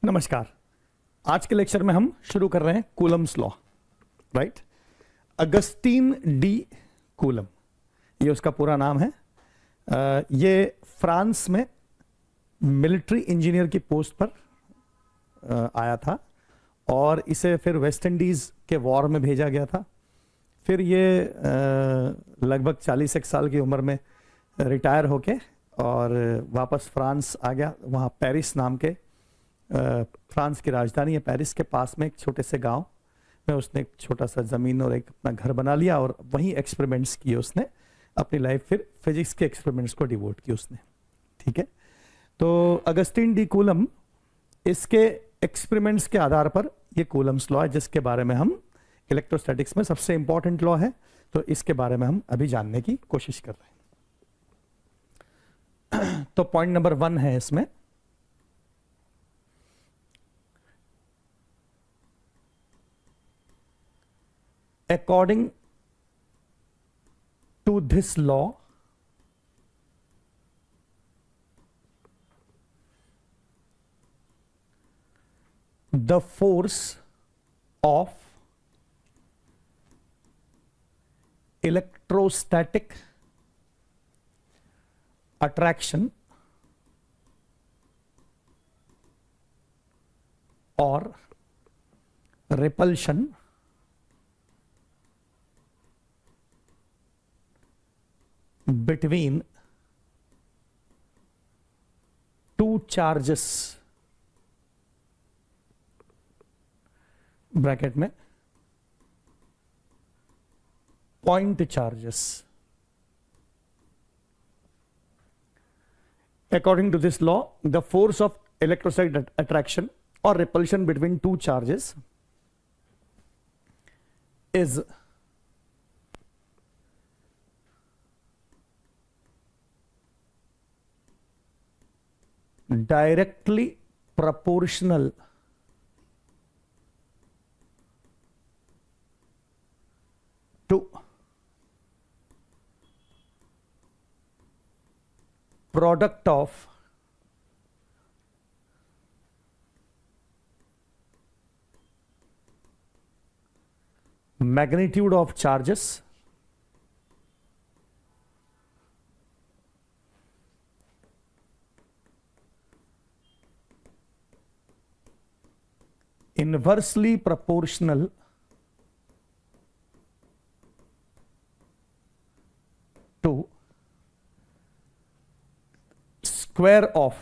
नमस्कार। आज के लेक्चर में हम शुरू कर रहे हैं Coulomb's law, right. Augustine D coulomb, ये उसका पूरा नाम है। ये फ्रांस में मिलिट्री इंजीनियर की पोस्ट पर आया था और इसे फिर वेस्ट इंडीज के वॉर में भेजा गया था। फिर ये लगभग 41 साल की उम्र में रिटायर होके और वापस फ्रांस आ गया। वहाँ पेरिस नाम के फ्रांस की राजधानी है, पेरिस के पास में एक छोटे से गांव में उसने एक छोटा सा ज़मीन और एक अपना घर बना लिया और वहीं एक्सपेरिमेंट्स किए उसने। अपनी लाइफ फिर फिजिक्स के एक्सपेरिमेंट्स को डिवोट की उसने, ठीक है। तो अगस्टीन डी कूलम, इसके एक्सपेरिमेंट्स के आधार पर ये कूलम्स लॉ है, जिसके बारे में हम इलेक्ट्रोस्टैटिक्स में सबसे इंपॉर्टेंट लॉ है, तो इसके बारे में हम अभी जानने की कोशिश कर रहे हैं। तो पॉइंट नंबर 1 है इसमें, according to this law, the force of electrostatic attraction or repulsion between two charges, bracket में point charges, according to this law, the force of electrostatic attraction or repulsion between two charges is directly proportional to product of magnitude of charges inversely proportional to square of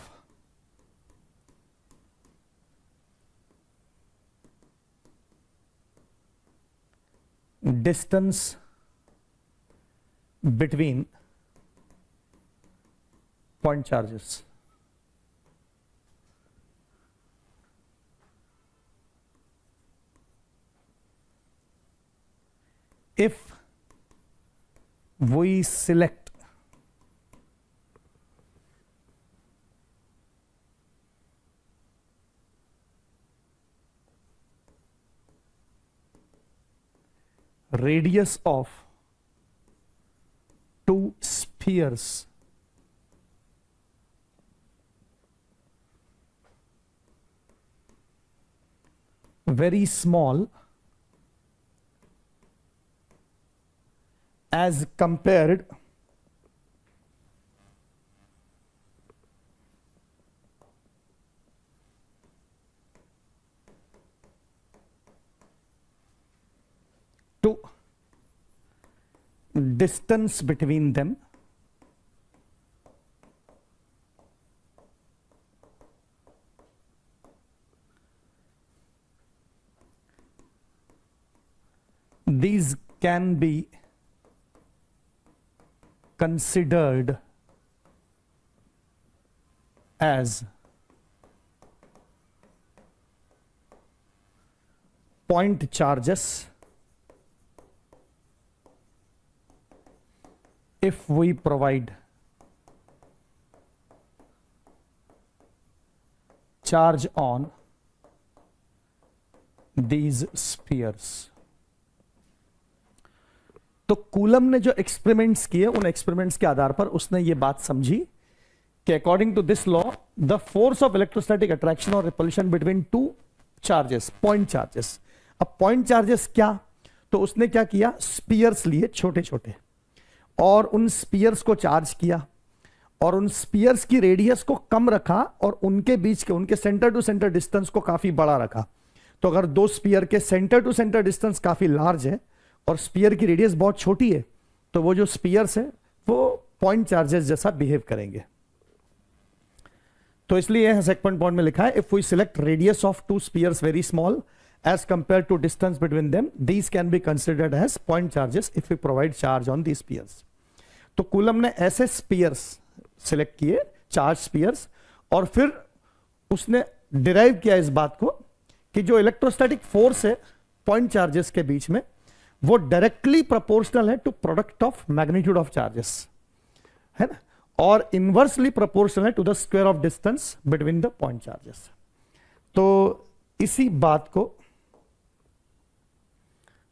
distance between point charges. If we select radius of two spheres very small as compared to distance between them, these can be considered as point charges if we provide charge on these spheres. तो coulomb ने जो experiments किए उन experiments के आधार पर उसने ये बात समझी कि according to this law the force of electrostatic attraction और repulsion between two charges, point charges. अब पॉइंट चार्जेस क्या, तो उसने क्या किया, स्पीयर्स लिए छोटे छोटे, और उन स्पीयर्स को चार्ज किया, और उन स्पीयर्स की रेडियस को कम रखा, और उनके बीच के, उनके सेंटर टू सेंटर डिस्टेंस को काफी बड़ा रखा। तो अगर दो स्पीयर के सेंटर टू सेंटर डिस्टेंस काफी लार्ज है और स्पीयर की रेडियस बहुत छोटी है, तो वो जो स्पीयर्स है वो पॉइंट चार्जेस जैसा बिहेव करेंगे। तो इसलिए सेकंड पॉइंट में लिखा है, if we select radius of two spheres very small as compared to distance between them, these can be considered as point charges if we provide charge on these spheres. तो coulomb ने ऐसे spheres select किए, charge spheres, और फिर उसने derive किया इस बात को कि जो इलेक्ट्रोस्टैटिक फोर्स है पॉइंट चार्जेस के बीच में, वो डायरेक्टली प्रोपोर्शनल है to product of magnitude of charges, है ना, और इनवर्सली प्रोपोर्शनल है to the square of distance between the point charges. तो इसी बात को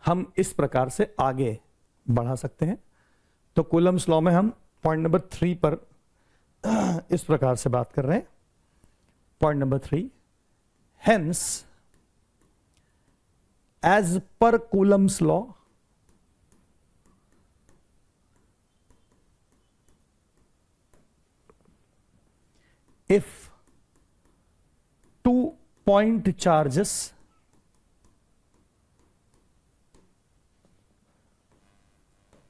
हम इस प्रकार से आगे बढ़ा सकते हैं। तो कूलम्स लॉ में हम पॉइंट नंबर 3 पर इस प्रकार से बात कर रहे हैं। Point number 3, hence as per Coulomb's law if two point charges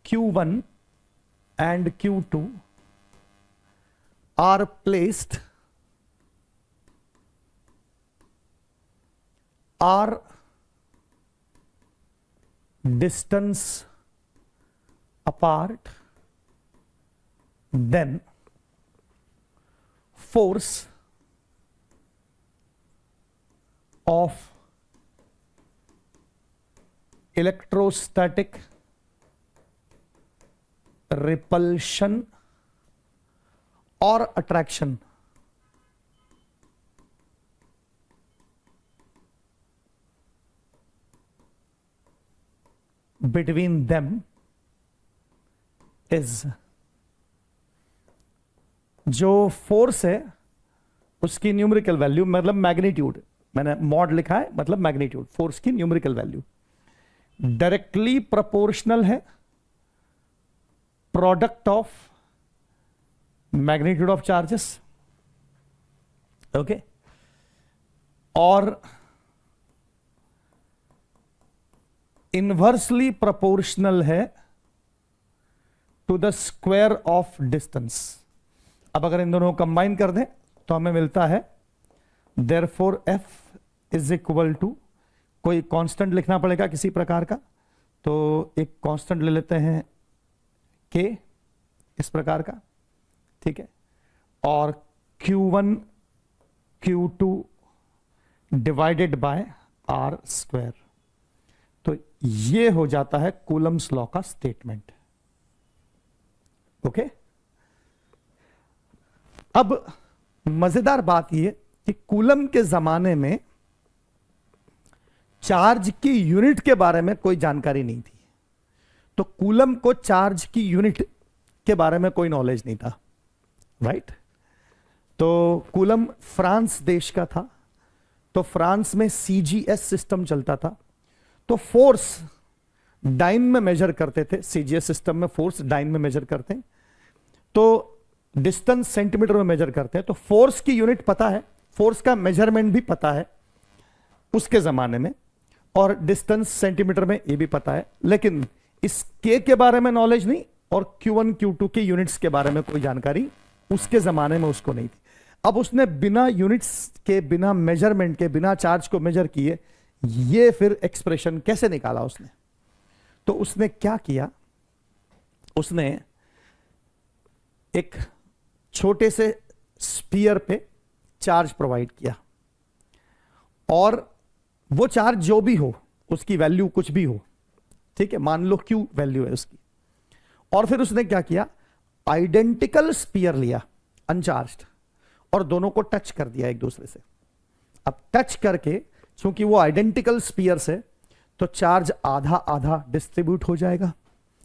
Q1 and Q2 are placed distance apart, then force of electrostatic repulsion or attraction between them is, जो फोर्स है उसकी न्यूमेरिकल वैल्यू, मतलब magnitude, मैंने mod लिखा है, मतलब magnitude, force की numerical value directly proportional है product of magnitude of charges, okay, और इनवर्सली प्रोपोर्शनल है to the square of distance. अब अगर इन दोनों को कंबाइन कर दें तो हमें मिलता है therefore F is equal to, कोई कांस्टेंट लिखना पड़ेगा किसी प्रकार का, तो एक कांस्टेंट ले लेते हैं K इस प्रकार का, ठीक है, और Q1 Q2 divided bye R square. तो ये हो जाता है कूलम्स लॉ का स्टेटमेंट, ओके। अब मजेदार बात यह कि कूलम के जमाने में चार्ज की यूनिट के बारे में कोई जानकारी नहीं थी। तो कूलम को चार्ज की यूनिट के बारे में कोई नॉलेज नहीं था, राइट। तो कूलम फ्रांस देश का था, तो फ्रांस में CGS सिस्टम चलता था, तो फोर्स डाइन में मेजर करते थे। CGS सिस्टम में फोर्स डाइन में मेजर करते हैं, तो डिस्टेंस सेंटीमीटर में मेजर करते हैं। तो फोर्स की यूनिट पता है, फोर्स का मेजरमेंट भी पता है उसके जमाने में, और डिस्टेंस सेंटीमीटर में ये भी पता है, लेकिन इस K के बारे में नॉलेज नहीं, और Q1 Q2 के यूनिट्स के बारे में कोई जानकारी उसके जमाने में उसको नहीं थी। अब उसने बिना यूनिट्स के, बिना मेजरमेंट के, बिना चार्ज को मेजर किए ये फिर एक्सप्रेशन कैसे निकाला उसने? तो उसने क्या किया, उसने एक छोटे से स्फीयर पे चार्ज प्रोवाइड किया, और वो चार्ज जो भी हो, उसकी वैल्यू कुछ भी हो, ठीक है, मान लो Q वैल्यू है उसकी, और फिर उसने क्या किया, आइडेंटिकल स्फीयर लिया अनचार्ज्ड, और दोनों को टच कर दिया एक दूसरे से। अब टच करके, क्योंकि वो आइडेंटिकल स्फीयर्स है, तो चार्ज आधा आधा डिस्ट्रीब्यूट हो जाएगा।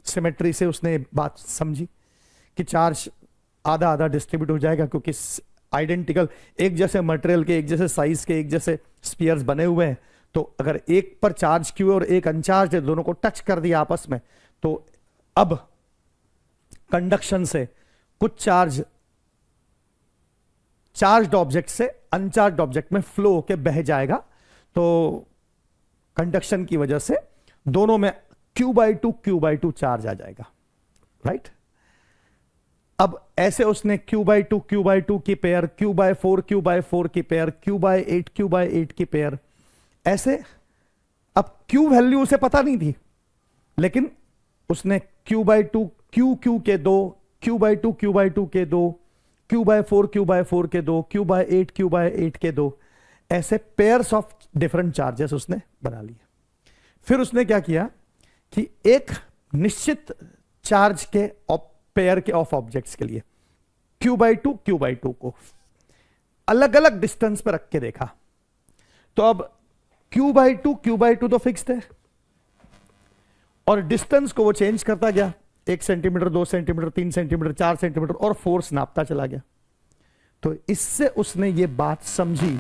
सिमेट्री से उसने बात समझी कि चार्ज आधा आधा डिस्ट्रीब्यूट हो जाएगा, क्योंकि आइडेंटिकल एक जैसे मटेरियल के, एक जैसे साइज के, एक जैसे स्पीयर्स बने हुए हैं, तो अगर एक पर चार्ज क्यू और एक अनचार्ज है, दोनों को टच कर दिया आपस में, तो अब कंडक्शन से कुछ चार्ज्ड ऑब्जेक्ट से अनचार्ज्ड ऑब्जेक्ट में फ्लो होकर बह जाएगा। तो कंडक्शन की वजह से दोनों में Q/2 चार्ज आ जाएगा, राइट। अब ऐसे उसने Q/2 की पेयर, Q/4 की पेयर, Q/8 की पेयर, ऐसे। अब Q वैल्यू उसे पता नहीं थी, लेकिन उसने Q/2 Q के दो, Q/2 के दो, Q/4 के दो, Q/8 के दो, ऐसे पेयर्स ऑफ डिफरेंट चार्जेस उसने बना लिए। फिर उसने क्या किया कि एक निश्चित चार्ज के पेयर के ऑफ ऑब्जेक्ट्स के लिए Q/2 को अलग अलग डिस्टेंस पर रख के देखा। तो अब Q/2 तो फिक्स्ड है, और डिस्टेंस को वो चेंज करता गया, 1 सेंटीमीटर, 2 सेंटीमीटर, 3 सेंटीमीटर, 4 सेंटीमीटर, और फोर्स नापता चला गया। तो इससे उसने ये बात समझी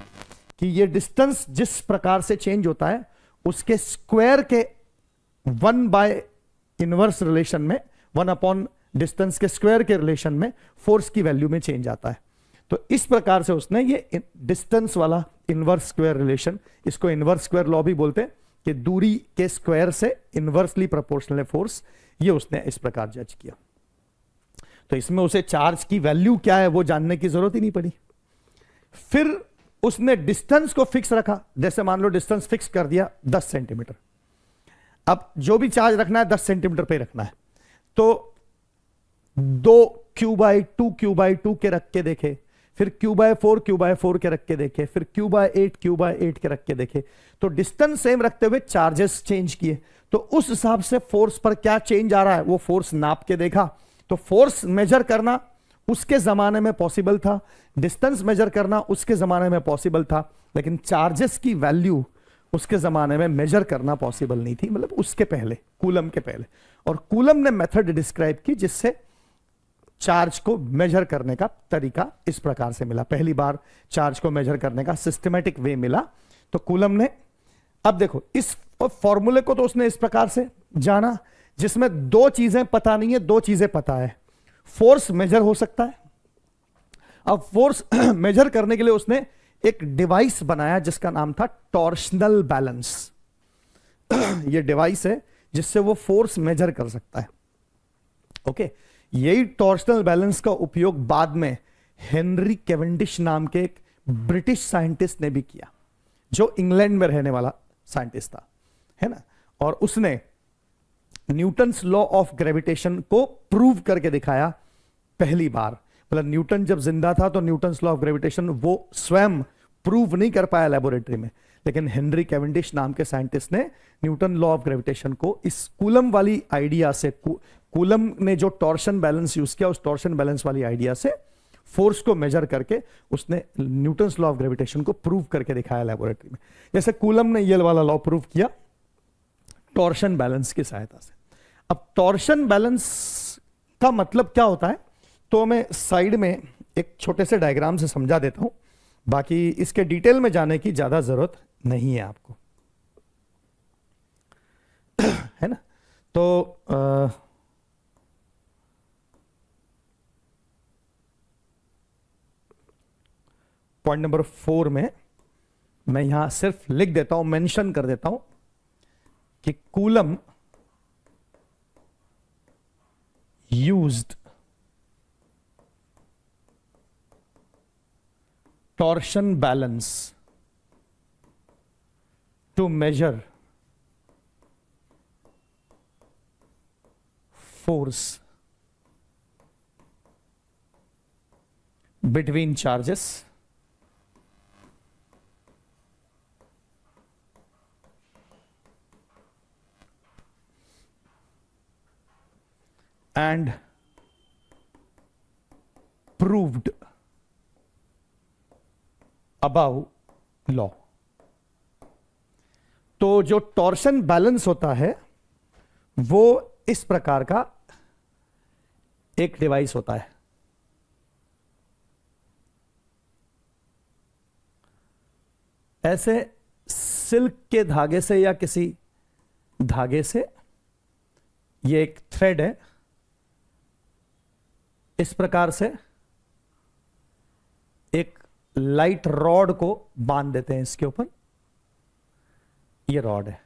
कि ये डिस्टेंस जिस प्रकार से चेंज होता है, उसके स्क्वायर के 1/इनवर्स रिलेशन में, 1 डिस्टेंस के स्क्वायर के रिलेशन में फोर्स की वैल्यू में चेंज आता है। तो इस प्रकार से उसने ये डिस्टेंस वाला इनवर्स स्क्वायर रिलेशन, इसको इनवर्स स्क्वायर लॉ भी बोलते हैं, कि दूरी के स्क्वायर से इनवर्सली प्रोपोर्शनल है फोर्स, ये उसने इस प्रकार जज किया। तो इसमें उसे चार्ज की वैल्यू क्या है वो जानने की जरूरत ही नहीं पड़ी। फिर उसने डिस्टेंस को फिक्स रखा, जैसे मान लो डिस्टेंस फिक्स कर दिया 10 सेंटीमीटर। अब जो भी चार्ज रखना है 10 सेंटीमीटर पे रखना है, तो 2 Q/2 के रख के देखे, फिर Q/4 के रख के देखे, फिर Q/8 के रख के देखे। तो डिस्टेंस सेम रखते हुए चार्जेस चेंज किए, तो उस हिसाब से फोर्स पर क्या चेंज आ रहा है वो फोर्स नाप के देखा। तो फोर्स मेजर करना उसके जमाने में पॉसिबल था, डिस्टेंस मेजर करना उसके जमाने में पॉसिबल था, लेकिन चार्जेस की वैल्यू उसके जमाने में मेजर करना पॉसिबल नहीं थी, मतलब उसके पहले, कूलम के पहले। और कूलम ने मेथड डिस्क्राइब की जिससे चार्ज को मेजर करने का तरीका इस प्रकार से मिला। पहली बार चार्ज को मेजर करने का सिस्टमैटिक वे मिला, तो कूलम ने, अब देखो इस फॉर्मूले को तो उसने इस प्रकार से जाना जिसमें दो चीजें पता नहीं है, दो चीजें पता है। फोर्स मेजर हो सकता है। अब फोर्स मेजर करने के लिए उसने एक डिवाइस बनाया जिसका नाम था टॉर्शनल बैलेंस। ये डिवाइस है जिससे वो फोर्स मेजर कर सकता है। ओके, यही टॉर्शनल बैलेंस का उपयोग बाद में हेनरी कैवेंडिश नाम के एक ब्रिटिश साइंटिस्ट ने भी किया, जो इंग्लैंड में रहने वाला साइंटिस्ट था, है ना। और उसने न्यूटन्स लॉ ऑफ ग्रेविटेशन को प्रूव करके दिखाया पहली बार। मतलब न्यूटन जब जिंदा था तो न्यूटन्स लॉ ऑफ ग्रेविटेशन वो स्वयं प्रूव नहीं कर पाया लेबोरेटरी में, लेकिन हेनरी कैवेंडिश नाम के साइंटिस्ट ने न्यूटन लॉ ऑफ ग्रेविटेशन को इस कूलम वाली आइडिया से, कूलम ने जो टॉर्शन बैलेंस यूज किया, उस टॉर्शन बैलेंस वाली आइडिया से फोर्स को मेजर करके उसने न्यूटन्स लॉ ऑफ ग्रेविटेशन को प्रूव करके दिखाया लेबोरेटरी में। जैसे कूलम ने ये वाला लॉ प्रूव किया टॉर्शन बैलेंस की सहायता से। अब टॉर्शन बैलेंस का मतलब क्या होता है तो मैं साइड में एक छोटे से डायग्राम से समझा देता हूं, बाकी इसके डिटेल में जाने की ज्यादा जरूरत नहीं है आपको, है ना। तो पॉइंट नंबर 4 में मैं यहां सिर्फ लिख देता हूं, मेंशन कर देता हूं कि Coulomb used torsion balance to measure force between charges and proved above law. तो जो टॉर्शन बैलेंस होता है वो इस प्रकार का एक डिवाइस होता है, ऐसे सिल्क के धागे से या किसी धागे से, ये एक थ्रेड है, इस प्रकार से एक लाइट रॉड को बांध देते हैं इसके ऊपर। ये रॉड है,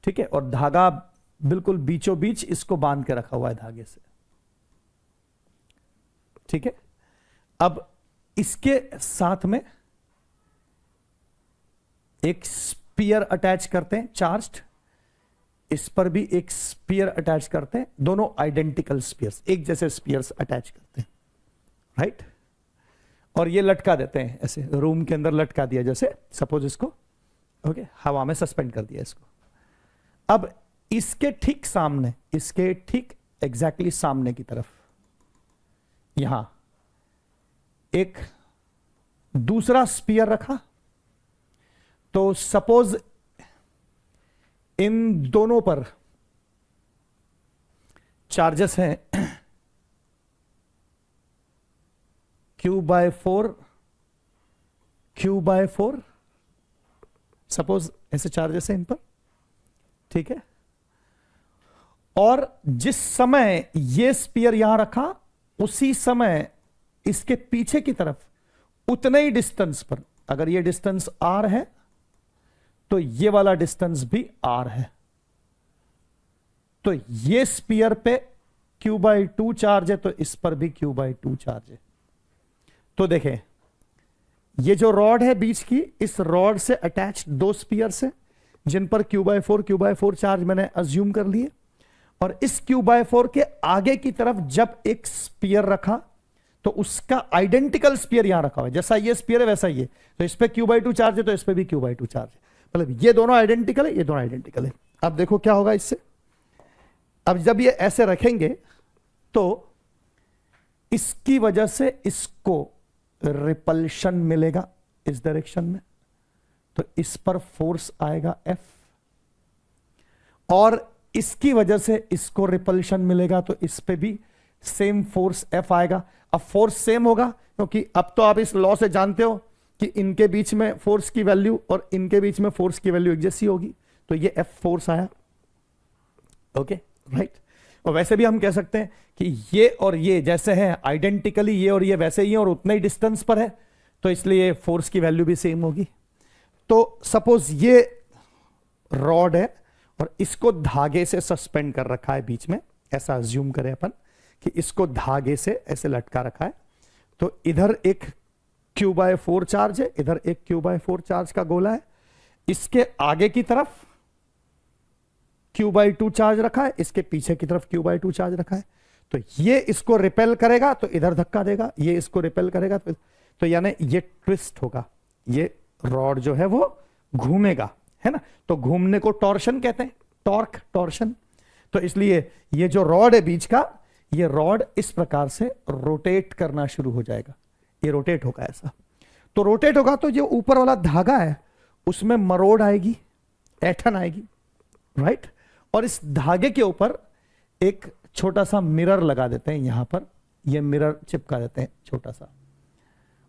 ठीक है, और धागा बिल्कुल बीचों बीच इसको बांध के रखा हुआ है धागे से, ठीक है। अब इसके साथ में एक स्पीयर अटैच करते हैं, चार्ज्ड, इस पर भी एक स्पीयर अटैच करते हैं, दोनों आइडेंटिकल स्पीयर्स, एक जैसे स्पीयर्स अटैच करते हैं, राइट। और ये लटका देते हैं ऐसे, रूम के अंदर लटका दिया, जैसे सपोज इसको ओके हवा में सस्पेंड कर दिया इसको। अब इसके ठीक सामने, इसके ठीक एग्जैक्टली सामने की तरफ यहां एक दूसरा स्पीयर रखा, तो सपोज इन दोनों पर चार्जेस हैं Q/4 Q/4, सपोज ऐसे चार्जेस हैं इन पर, ठीक है। और जिस समय ये स्पीयर यहां रखा, उसी समय इसके पीछे की तरफ उतने ही डिस्टेंस पर, अगर ये डिस्टेंस r है तो ये वाला डिस्टेंस भी r है, तो ये स्पीयर पे Q/2 चार्ज है, तो इस पर भी Q/2 चार्ज है। तो देखें, ये जो रॉड है बीच की, इस रॉड से अटैच दो स्पीयर्स हैं जिन पर Q/4 चार्ज मैंने अज्यूम कर लिए, और इस Q/4 के आगे की तरफ जब एक स्पीयर रखा तो उसका आइडेंटिकल स्पीयर यहां रखा हुआ है, जैसा ये स्पीयर है वैसा ही है, तो इस पे Q/2 चार्ज है, तो इस पे भी Q/2 चार्ज है, मतलब ये दोनों आइडेंटिकल है, ये दोनों आइडेंटिकल है। अब देखो क्या होगा इससे, अब जब ये ऐसे रखेंगे तो इसकी वजह से इसको रिपल्शन मिलेगा इस डायरेक्शन में, तो इस पर फोर्स आएगा F, और इसकी वजह से इसको रिपल्शन मिलेगा, तो इस पे भी सेम फोर्स F आएगा। अब फोर्स सेम होगा क्योंकि अब तो आप इस लॉ से जानते हो कि इनके बीच में फोर्स की वैल्यू और इनके बीच में फोर्स की वैल्यू एक जैसी होगी, तो ये F फोर्स आया, ओके राइट। और वैसे भी हम कह सकते हैं कि ये और ये जैसे हैं आइडेंटिकली, ये और ये वैसे ही हैं और उतने ही डिस्टेंस पर है, तो इसलिए फोर्स की वैल्यू भी सेम होगी। तो सपोज ये रॉड है और इसको धागे से सस्पेंड कर रखा है बीच में, ऐसा अज्यूम करें अपन कि इसको धागे से ऐसे लटका रखा है, तो इधर एक Q/4 चार्ज है, इधर एक Q/4 चार्ज का गोला है, इसके आगे की तरफ Q/2 चार्ज रखा है, इसके पीछे की तरफ Q/2 चार्ज रखा है, तो ये इसको रिपेल करेगा तो इधर धक्का देगा, ये इसको रिपेल करेगा तो यानी ये ट्विस्ट होगा, ये रॉड जो है वो घूमेगा, है ना, तो घूमने को टॉर्शन कहते हैं, टॉर्क, टॉर्शन। तो इसलिए ये जो रॉड है बीच का, ये रॉड इस प्रकार से रोटेट करना शुरू हो जाएगा, ये रोटेट होगा ऐसा, तो रोटेट होगा तो जो ऊपर वाला धागा है उसमें मरोड़ आएगी, ऐठन आएगी, राइट। और इस धागे के ऊपर एक छोटा सा मिरर लगा देते हैं, यहां पर ये मिरर चिपका देते हैं छोटा सा,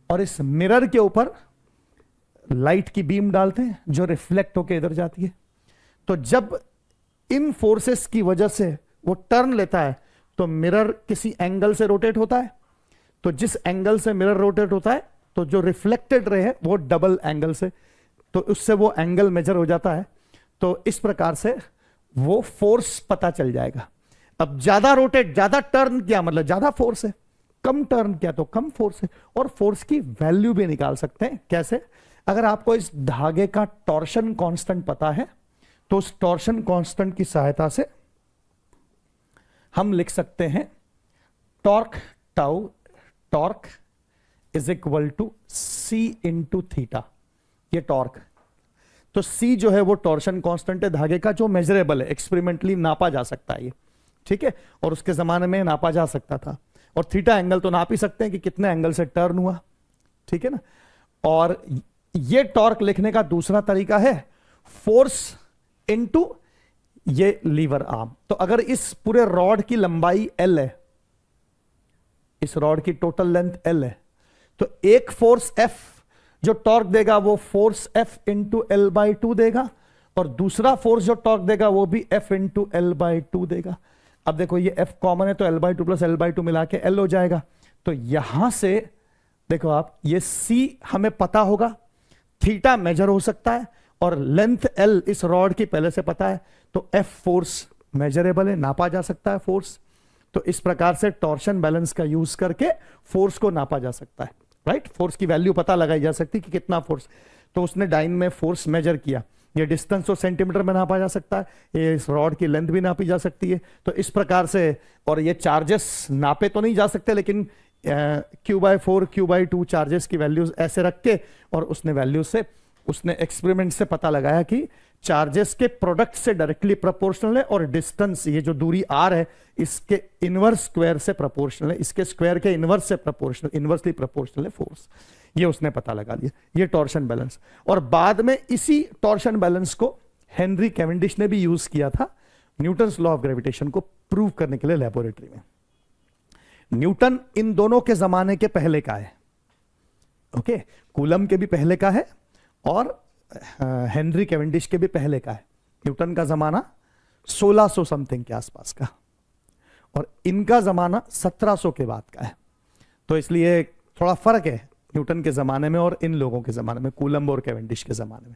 और इस मिरर के ऊपर लाइट की बीम डालते हैं जो रिफ्लेक्ट होकर इधर जाती है। तो जब इन फोर्सेस की वजह से वो टर्न लेता है तो मिरर किसी एंगल से रोटेट होता है, तो जिस एंगल से मिरर रोटेट होता है तो जो रिफ्लेक्टेड रे है वो डबल एंगल से, तो उससे वो एंगल मेजर हो जाता है, तो इस प्रकार से वो फोर्स पता चल जाएगा। अब ज्यादा रोटेट, ज्यादा टर्न किया मतलब ज्यादा फोर्स है, कम टर्न किया तो कम फोर्स है। और फोर्स की वैल्यू भी निकाल सकते हैं, कैसे? अगर आपको इस धागे का टॉर्शन कांस्टेंट पता है तो उस टॉर्शन कांस्टेंट की सहायता से हम लिख सकते हैं torque tau, torque is equal to C into theta, ये टॉर्क। तो सी जो है वो टॉर्शन कांस्टेंट है धागे का, जो मेजरेबल है, एक्सपेरिमेंटली नापा जा सकता है ये, ठीक है, और उसके जमाने में नापा जा सकता था। और थीटा एंगल तो नाप ही सकते हैं कि कितने एंगल से टर्न हुआ, ठीक है ना। और ये टॉर्क लिखने का दूसरा तरीका है फोर्स इनटू ये लीवर आर्म। तो अगर इस पूरे रॉड की लंबाई L है, इस रॉड की टोटल लेंथ L है, तो एक फोर्स F जो टॉर्क देगा वो force F into L by two देगा, और दूसरा फोर्स जो टॉर्क देगा वो भी F into L by two देगा। अब देखो ये F कॉमन है तो L by two plus L by two मिला के L हो जाएगा। तो यहां से देखो आप, ये C हमें पता होगा, थीटा मेजर हो सकता है, और लेंथ L इस रॉड की पहले से पता है, तो F फोर्स मेजरेबल है, नापा जा सकता है फोर्स। तो इस प्रकार से टॉर्शन बैलेंस का यूज करके फोर्स को नापा जा सकता है, राइट। फोर्स की वैल्यू पता लगाई जा सकती है कि कितना फोर्स। तो उसने डाइन में फोर्स मेजर किया, ये डिस्टेंस तो सेंटीमीटर में नापा जा सकता है, ये इस रॉड की लेंथ भी नापी जा सकती है। तो इस प्रकार से, और ये चार्जेस नापे तो नहीं जा सकते, लेकिन Q/4 Q/2 चार्जेस की वैल्यूज ऐसे रख के, और उसने वैल्यू से, उसने एक्सपेरिमेंट से पता लगाया कि चार्जेस के प्रोडक्ट से डायरेक्टली प्रोपोर्शनल है, और डिस्टेंस, ये जो दूरी r है, इसके इनवर्स स्क्वायर से प्रोपोर्शनल है, इसके स्क्वायर के इनवर्स से प्रोपोर्शनल, इनवर्सली प्रोपोर्शनल है फोर्स। ये उसने पता लगा लिया, ये टॉर्शन बैलेंस। और बाद में इसी टॉर्शन बैलेंस को हेनरी कैवेंडिश ने भी यूज किया था न्यूटन्स लॉ ऑफ ग्रेविटेशन को प्रूव करने के लिए लेबोरेटरी में। न्यूटन इन दोनों के जमाने के पहले का है, ओके, कूलम के भी पहले का है और हेनरी कैवेंडिश के भी पहले का है। न्यूटन का जमाना 1600 समथिंग के आसपास का, और इनका जमाना 1700 के बाद का है। तो इसलिए थोड़ा फर्क है न्यूटन के जमाने में और इन लोगों के जमाने में, कूलम और कैवेंडिश के जमाने में,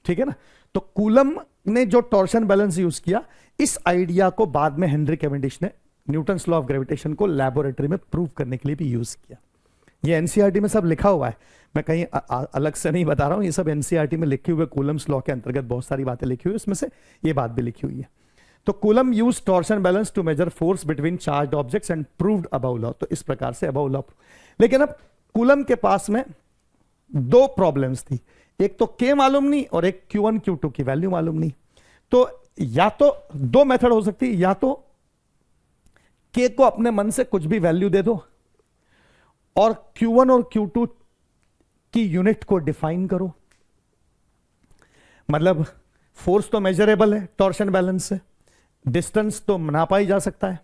ठीक है ना। तो कूलम ने जो टॉर्शन बैलेंस यूज किया, इस आइडिया को बाद में हेनरी कैवेंडिश ने न्यूटन्स लॉ ऑफ ग्रेविटेशन को लैबोरेटरी में प्रूव करने के लिए भी यूज किया। ये एनसीईआरटी में सब लिखा हुआ है, मैं कहीं अलग से नहीं बता रहा हूं, ये सब एनसीईआरटी में लिखे हुए कूलम्स लॉ के अंतर्गत बहुत सारी बातें लिखी हुई है, उसमें से ये बात भी लिखी हुई है। तो Coulomb use torsion balance to measure force between charged objects and proved above law. तो इस प्रकार से अबव लॉ। लेकिन अब कूलम के पास में दो प्रॉब्लम्स थी, एक तो के मालूम नहीं और एक Q1 Q2 की वैल्यू मालूम नहीं। तो या तो दो मेथड हो सकती है, या तो के को अपने मन से कुछ भी वैल्यू दे दो और Q1 और Q2 की यूनिट को डिफाइन करो। मतलब फोर्स तो मेजरेबल है टॉर्शन बैलेंस से, डिस्टेंस तो नापा ही जा सकता है,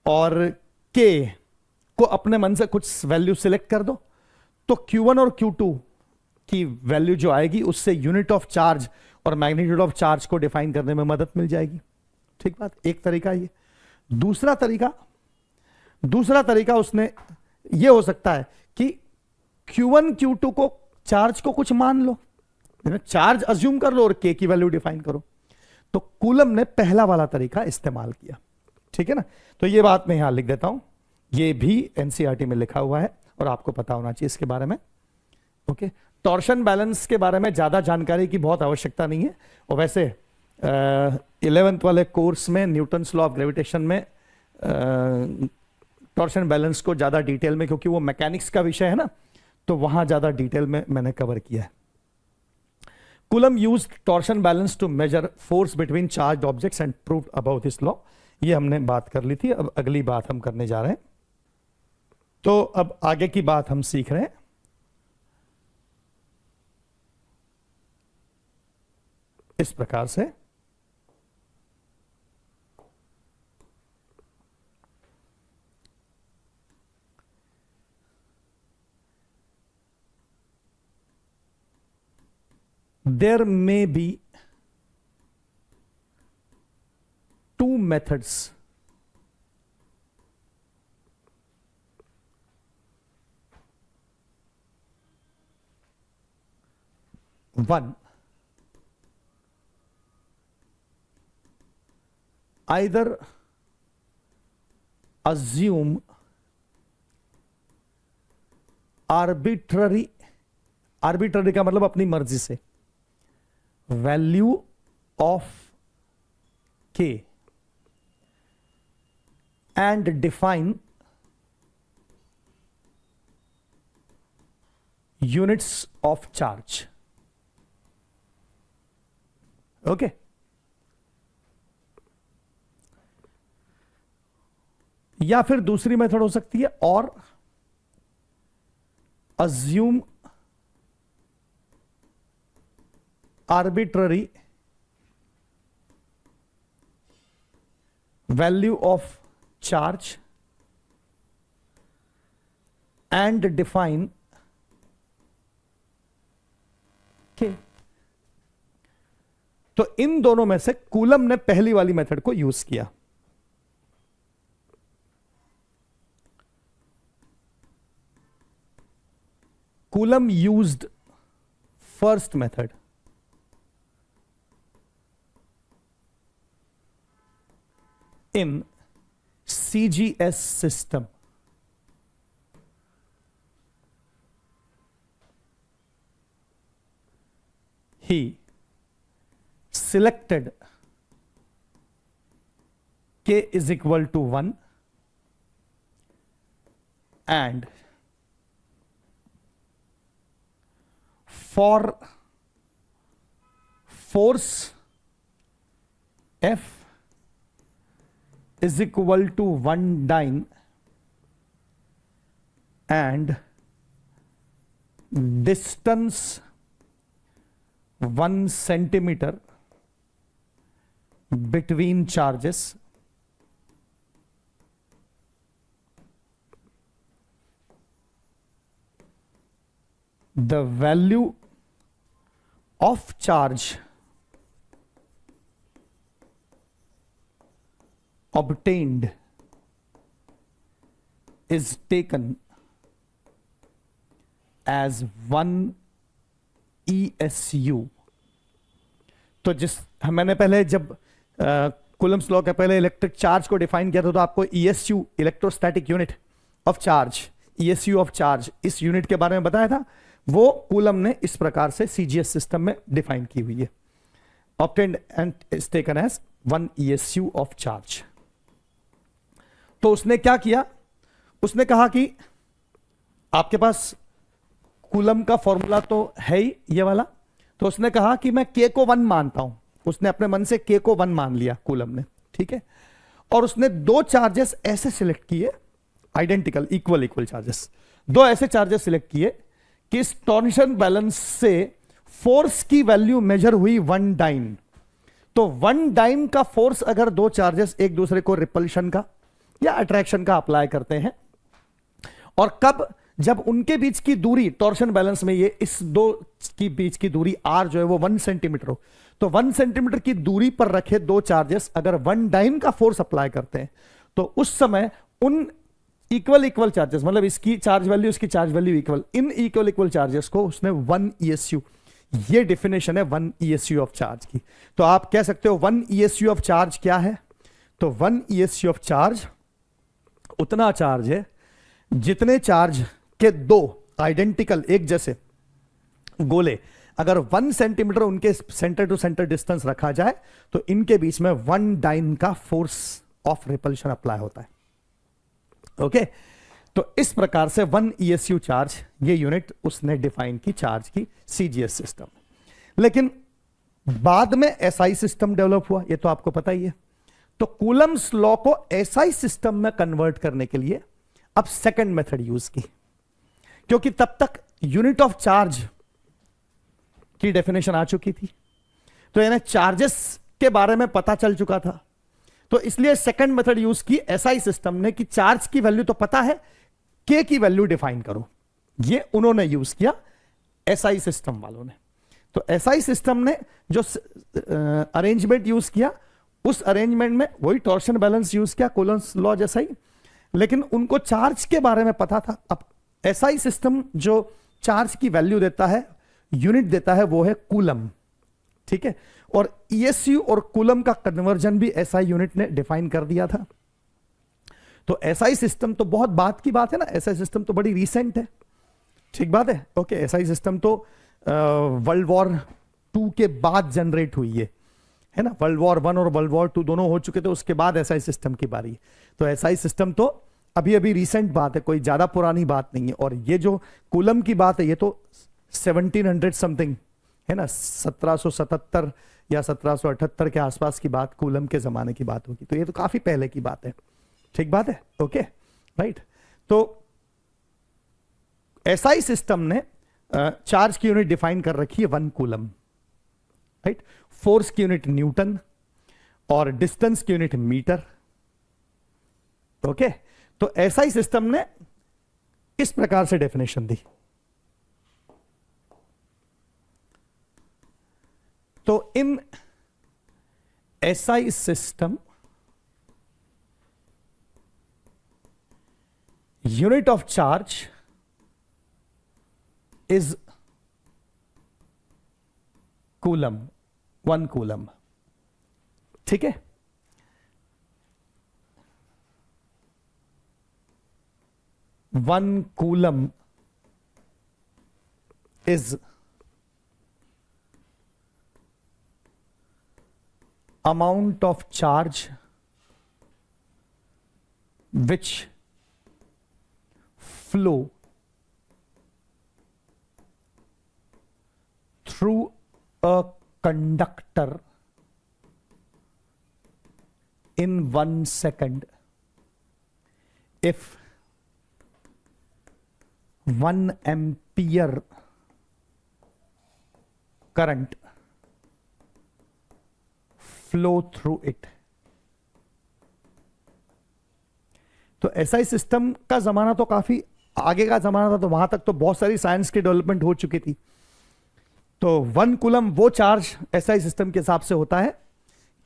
और के को अपने मन से कुछ वैल्यू सिलेक्ट कर दो, तो Q1 और Q2 की वैल्यू जो आएगी उससे यूनिट ऑफ चार्ज और मैग्नीट्यूड ऑफ चार्ज को डिफाइन करने में मदद मिल जाएगी। ठीक बात, एक तरीका ये। दूसरा तरीका उसने ये हो सकता है कि Q1 Q2 को चार्ज को कुछ मान लो, चार्ज अज्यूम कर लो और के की वैल्यू डिफाइन करो। तो कूलम ने पहला वाला तरीका इस्तेमाल किया, ठीक है ना। तो ये बात मैं यहां लिख देता हूं, ये भी एनसीईआरटी में लिखा हुआ है और आपको पता होना चाहिए इसके बारे में। ओके, टॉर्शन बैलेंस के बारे में ज्यादा जानकारी की बहुत आवश्यकता नहीं है, और वैसे 11th वाले कोर्स में न्यूटन्स लॉ ऑफ ग्रेविटेशन में टॉर्शन बैलेंस को ज्यादा डिटेल में, क्योंकि वो मैकेनिक्स का विषय है ना, तो वहां ज्यादा डिटेल में मैंने कवर किया है। Coulomb used torsion balance to measure force between charged objects and proved about this law. ये हमने बात कर ली थी, अब अगली बात हम करने जा रहे हैं। तो अब आगे की बात हम सीख रहे हैं। इस प्रकार से there may be two methods one, either assume arbitrary का मतलब अपनी मर्जी से वैल्यू ऑफ के and define units of charge. Okay, या फिर दूसरी मेथड हो सकती है, और assume arbitrary value of charge and define के। तो इन दोनों में से कूलम ने पहली वाली मेथड को यूज किया। Coulomb used first method in CGS system. He selected K is equal to 1 and for force F is equal to 1 dyne and distance 1 centimeter between charges, the value of charge obtained is taken as 1 ESU. तो मैंने पहले जब Coulomb's law के पहले electric charge को define किया था तो आपको ESU electrostatic unit of charge, ESU of charge, इस यूनिट के बारे में बताया था। वो कूलम ने इस प्रकार से CGS सिस्टम में डिफाइन की हुई है, obtained and is taken as 1 ESU of charge. तो उसने क्या किया, उसने कहा कि आपके पास कूलम का फॉर्मूला तो है ही ये वाला, तो उसने कहा कि मैं K को 1 मानता हूं। उसने अपने मन से K को 1 मान लिया कूलम ने, ठीक है। और उसने दो चार्जेस ऐसे सिलेक्ट किए, आइडेंटिकल इक्वल चार्जेस, दो ऐसे चार्जेस सिलेक्ट किए कि इस टॉर्शन बैलेंस से फोर्स की वैल्यू मेजर हुई 1 डाइन। तो 1 डाइन का फोर्स अगर दो चार्जेस एक दूसरे को रिपल्शन का या अट्रैक्शन का अप्लाई करते हैं, और कब, जब उनके बीच की दूरी टॉर्शन बैलेंस में ये इस दो की बीच की दूरी r जो है वो 1 सेंटीमीटर हो, तो 1 सेंटीमीटर की दूरी पर रखे दो चार्जेस अगर 1 डाइन का फोर्स अप्लाई करते हैं तो उस समय उन इक्वल चार्जेस, मतलब इसकी चार्ज वैल्यू इसकी charge value equal, in equal charges को उसने 1 ESU, ये डेफिनेशन है 1 ESU ऑफ चार्ज की। तो आप कह सकते हो 1 ESU ऑफ चार्ज क्या है, तो 1 ESU ऑफ चार्ज उतना चार्ज है जितने चार्ज के दो आइडेंटिकल एक जैसे गोले अगर 1 सेंटीमीटर उनके सेंटर टू सेंटर डिस्टेंस रखा जाए तो इनके बीच में 1 डाइन का फोर्स ऑफ रिपल्शन अप्लाई होता है। ओके, तो इस प्रकार से 1 ESU चार्ज, ये यूनिट उसने डिफाइन की चार्ज की CGS सिस्टम। लेकिन बाद में SI सिस्टम डेवलप हुआ, ये तो आपको पता ही है। तो कूलम्स लॉ को SI सिस्टम में कन्वर्ट करने के लिए अब सेकंड मेथड यूज की, क्योंकि तब तक यूनिट ऑफ चार्ज की डेफिनेशन आ चुकी थी, तो यानी चार्जेस के बारे में पता चल चुका था। तो इसलिए सेकंड मेथड यूज की SI सिस्टम ने कि चार्ज की वैल्यू तो पता है, K की वैल्यू डिफाइन करो। ये उन्होंने यूज किया SI सिस्टम वालों ने। तो SI सिस्टम ने जो अरेंजमेंट यूज किया, उस अरेंजमेंट में वही टॉर्शन बैलेंस यूज किया कूलम्स लॉ जैसा ही, लेकिन उनको चार्ज के बारे में पता था। अब SI सिस्टम जो चार्ज की वैल्यू देता है, यूनिट देता है, वो है कूलम, ठीक है। और ESU और कूलम का कन्वर्जन भी SI यूनिट ने डिफाइन कर दिया था। तो SI सिस्टम तो बहुत बात की बात है ना, SI सिस्टम तो बड़ी रीसेंट है, ठीक बात है। ओके, SI सिस्टम तो वर्ल्ड वॉर 2 के बाद जनरेट हुई है ना। वर्ल्ड वॉर 1 और वर्ल्ड वॉर 2 दोनों हो चुके थे, उसके बाद SI सिस्टम की बारी। तो SI सिस्टम तो अभी अभी रीसेंट बात है, कोई ज्यादा पुरानी बात नहीं है। और ये जो कूलम की बात है, ये तो 1700 समथिंग है ना, 1777 या 1778 के आसपास की बात, कूलम के जमाने की बात होगी। तो ये तो काफी पहले की बात है, ठीक बात है। Okay, right. तो SI सिस्टम ने चार्ज की यूनिट डिफाइन कर रखी है 1 कूलम, राइट। फोर्स की यूनिट न्यूटन और डिस्टेंस की यूनिट मीटर। ओके, तो SI सिस्टम ने इस प्रकार से डेफिनेशन दी। तो इन SI system, unit of charge is coulomb, 1 coulomb. ठीक है, 1 coulomb is amount of charge which flow through a conductor in 1 second if 1 ampere current flow through it. तो SI system का जमाना तो काफी आगे का जमाना था, तो वहां तक तो बहुत सारी साइंस की डेवलपमेंट हो चुकी थी. तो 1 कूलम वो चार्ज SI सिस्टम के हिसाब से होता है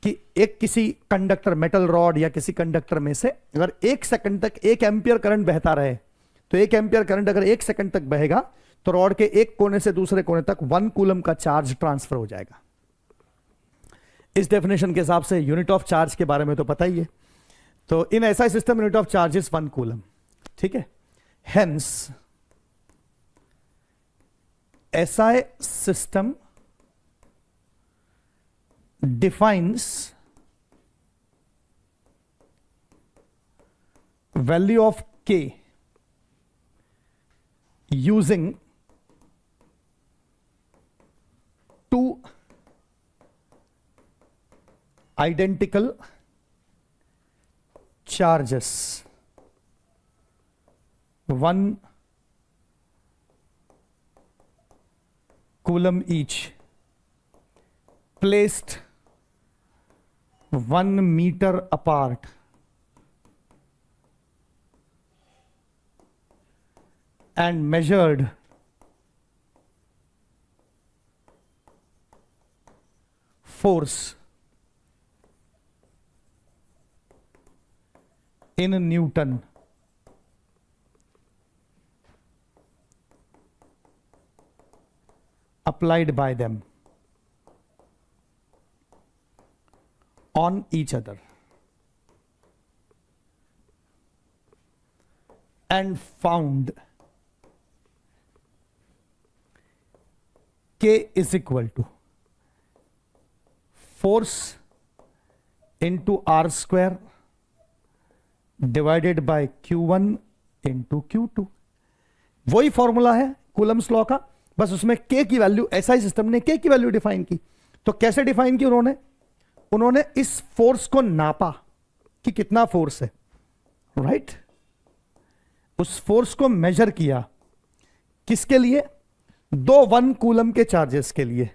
कि एक किसी कंडक्टर, मेटल रॉड या किसी कंडक्टर में से अगर 1 सेकंड तक 1 एम्पियर करंट बहता रहे, तो 1 एम्पियर करंट अगर 1 सेकंड तक बहेगा तो रॉड के एक कोने से दूसरे कोने तक 1 कूलम का चार्ज ट्रांसफर हो जाएगा. इस डेफिनेशन के हिसाब से यूनिट ऑफ चार्ज के बारे में तो पता ही है. तो इन SI system unit of charge is 1 coulomb. ठीक है, hence SI system defines value of K using two identical charges, one coulomb each, placed 1 meter apart, and measured force in Newton applied by them on each other, and found K is equal to force into R square divided by Q1 into Q2. वही formula है Coulomb's law का, बस उसमें K की value, SI system ने K की value define की. तो कैसे डिफाइन की उन्होंने इस फोर्स को नापा कि कितना फोर्स है, राइट? उस फोर्स को मेजर किया. किसके लिए? 2 1 कूलम के चार्जेस के लिए.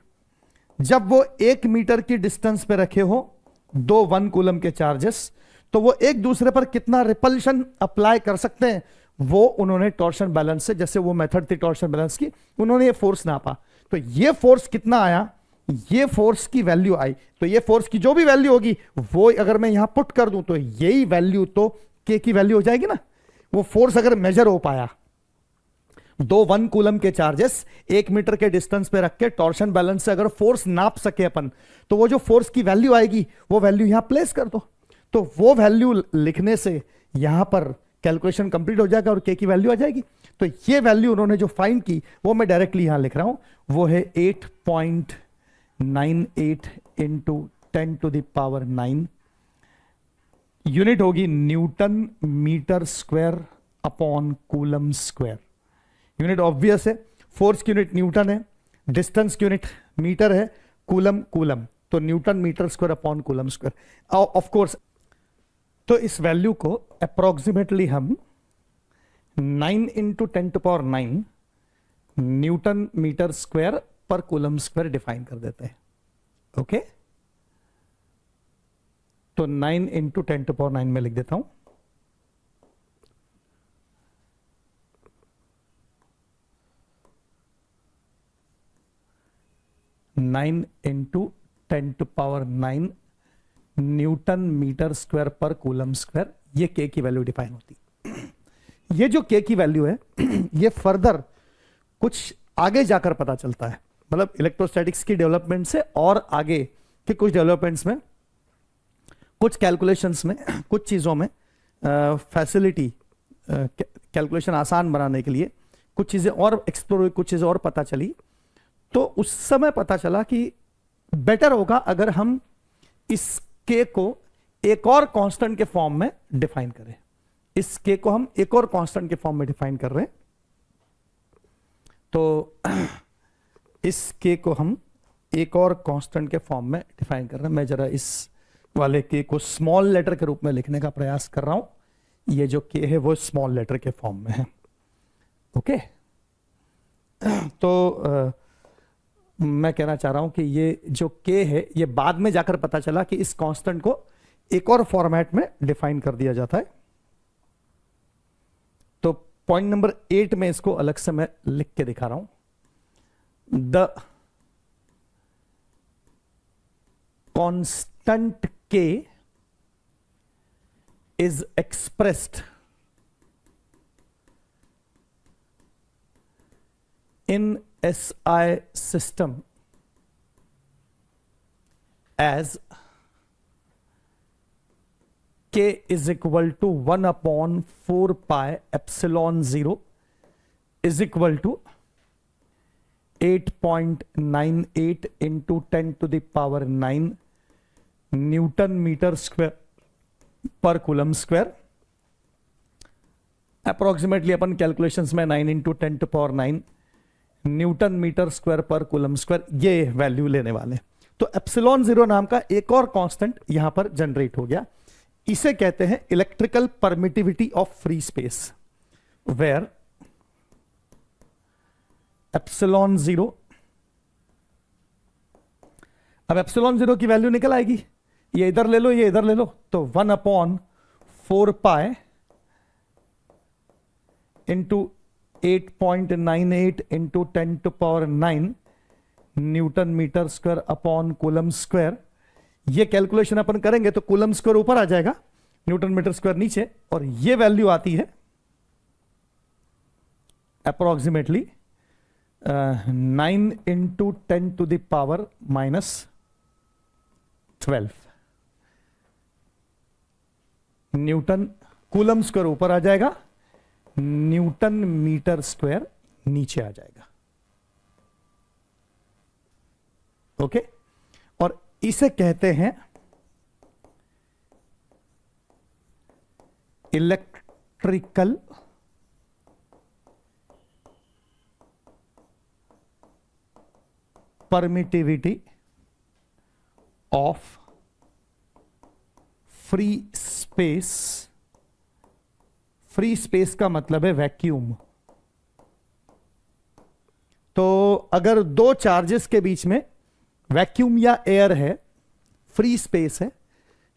जब वो 1 मीटर की डिस्टेंस पे रखे हो 2 1 कूलम के चार्जेस, तो वो एक दूसरे पर कितना रिपल्शन अप्लाई कर सकते हैं, वो उन्होंने टॉर्शन बैलेंस से, जैसे वो मेथड थी टॉर्शन बैलेंस की, उन्होंने ये फोर्स नापा. तो ये फोर्स कितना आया, ये फोर्स की वैल्यू आई. तो ये फोर्स की जो भी वैल्यू होगी वो अगर मैं यहां पुट कर दूं तो यही वैल्यू तो K की वैल्यू हो जाएगी ना. वो फोर्स अगर मेजर हो पाया, 2 1 कूलम के चार्जेस 1 मीटर के डिस्टेंस पे रख के टॉर्शन बैलेंस से अगर फोर्स नाप सके अपन, तो वो जो फोर्स की वैल्यू आएगी वो वैल्यू यहां प्लेस कर दो. तो वो वैल्यू लिखने से यहां पर कैलकुलेशन कंप्लीट हो जाएगा और K की वैल्यू आ जाएगी. तो ये वैल्यू उन्होंने जो फाइंड की वो मैं डायरेक्टली यहां लिख रहा हूं, वो है 8.98 इंटू 10⁹ यूनिट होगी newton metre square upon coulomb square. Unit obvious है, फोर्स की यूनिट न्यूटन है, डिस्टेंस की यूनिट मीटर है, कूलम कूलम, तो newton metre square upon coulomb square. Of course तो इस वैल्यू को अप्रोक्सीमेटली हम 9 इंटू 10⁹ न्यूटन मीटर स्क्वायर पर कूलम स्क्वायर डिफाइन कर देते हैं. ओके, तो 9 इंटू 10⁹ में लिख देता हूं. 9 इंटू 10⁹ न्यूटन मीटर स्क्वायर पर कूलम स्क्वायर, ये के की वैल्यू डिफाइन होती है। ये जो के की वैल्यू है ये फर्दर कुछ आगे जाकर पता चलता है, मतलब इलेक्ट्रोस्टैटिक्स की डेवलपमेंट से और आगे के कुछ डेवलपमेंट्स में, कुछ कैलकुलेशंस में, कुछ चीज़ों में फैसिलिटी, कैलकुलेशन आसान बनाने के लिए कुछ चीज़ें और एक्सप्लोर हुई, कुछ चीज़ें और पता चली। तो उस समय पता चला कि बेटर होगा अगर हम इस के को एक और कांस्टेंट के फॉर्म में डिफाइन करें। इस के को हम एक और कांस्टेंट के फॉर्म में डिफाइन कर रहे हैं। तो इस के को हम एक और कांस्टेंट के फॉर्म में डिफाइन कर रहे हैं। मैं जरा इस वाले के को स्मॉल लेटर के रूप में लिखने का प्रयास कर रहा हूं। ये जो के है वो स्मॉल लेटर के फॉर्म में है। ओके, तो मैं कहना चाह रहा हूं कि ये जो के है ये बाद में जाकर पता चला कि इस कांस्टेंट को एक और फॉर्मेट में डिफाइन कर दिया जाता है। तो पॉइंट नंबर 8 में इसको अलग से मैं लिख के दिखा रहा हूं। द कांस्टेंट के is expressed in SI system as k is equal to 1/4 pi epsilon 0 is equal to 8.98 into 10 to the power 9 newton metre square पर कूलम स्क्वायर। अप्रोक्सीमेटली अपन कैलकुलेशंस में 9 into 10 to power 9 newton metre square पर coulomb square ये value लेने वाले। तो epsilon 0 नाम का एक और कांस्टेंट यहां पर जनरेट हो गया। इसे कहते हैं electrical permittivity of free space, where epsilon 0, अब एप्सिलॉन 0 की वैल्यू निकल आएगी, ये इधर ले लो, ये इधर ले लो, तो 1/4 pi into 8.98 into 10 to power 9 newton metre square upon coulomb square. ये कैलकुलेशन अपन करेंगे तो कूलम स्क्वायर ऊपर आ जाएगा, न्यूटन मीटर स्क्वायर नीचे, और ये वैल्यू आती है approximately 9 into 10 to the power -12 newton. Coulomb square ऊपर आ जाएगा, न्यूटन मीटर स्क्वायर नीचे आ जाएगा। ओके, और इसे कहते हैं electrical permittivity of free space. Free space का मतलब है वैक्यूम। तो अगर दो चार्जेस के बीच में वैक्यूम या एयर है, फ्री स्पेस है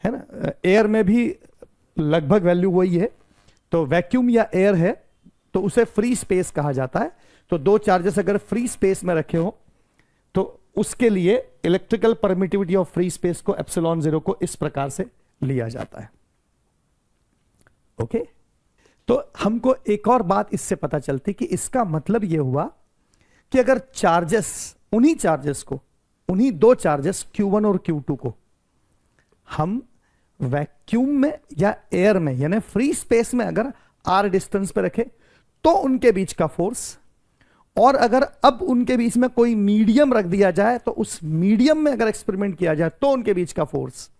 ना, एयर में भी लगभग वैल्यू वही है, तो वैक्यूम या एयर है तो उसे फ्री स्पेस कहा जाता है। तो दो चार्जेस अगर फ्री स्पेस में रखे हो तो उसके लिए electrical permittivity of free space को एप्सिलॉन 0 को इस प्रकार से लिया जाता है। ओके, तो हमको एक और बात इससे पता चलती कि इसका मतलब यह हुआ कि अगर चार्जेस, उन्हीं चार्जेस को, उन्हीं दो चार्जेस Q1 और Q2 को हम वैक्यूम में या एयर में यानी फ्री स्पेस में अगर r डिस्टेंस पे रखे तो उनके बीच का फोर्स, और अगर अब उनके बीच में कोई मीडियम रख दिया जाए तो उस मीडियम में अगर एक्सपेरिमेंट किया जाए तो उनके बीच का फोर्स